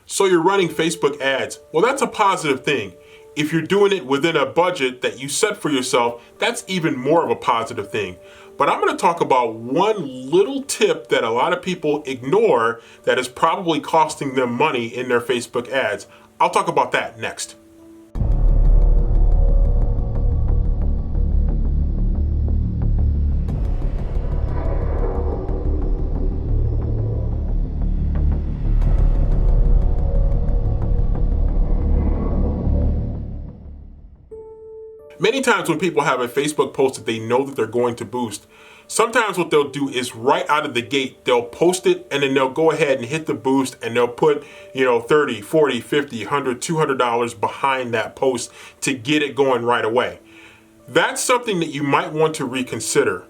So you're running Facebook ads. Well, that's a positive thing. If you're doing it within a budget that you set for yourself, that's even more of a positive thing. But I'm going to talk about one little tip that a lot of people ignore that is probably costing them money in their Facebook ads. I'll talk about that next. Many times when people have a Facebook post that they know that they're going to boost, sometimes what they'll do is right out of the gate, they'll post it and then they'll go ahead and hit the boost and they'll put, $30, $40, $50, $100, $200 behind that post to get it going right away. That's something that you might want to reconsider.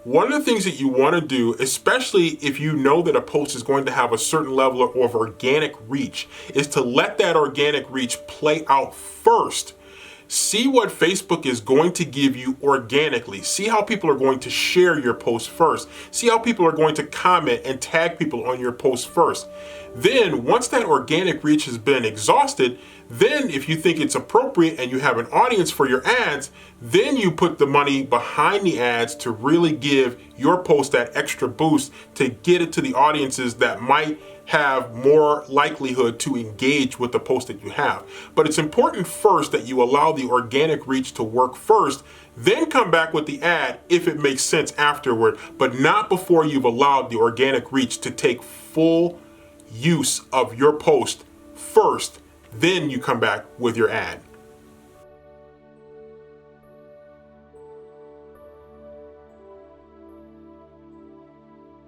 One of the things that you want to do, especially if you know that a post is going to have a certain level of organic reach, is to let that organic reach play out first. See what Facebook is going to give you organically. See how people are going to share your post first. See how people are going to comment and tag people on your post first. Then once that organic reach has been exhausted, then if you think it's appropriate and you have an audience for your ads, then you put the money behind the ads to really give your post that extra boost to get it to the audiences that might have more likelihood to engage with the post that you have. But it's important first that you allow the organic reach to work first, then come back with the ad if it makes sense afterward, but not before you've allowed the organic reach to take full use of your post first, then you come back with your ad.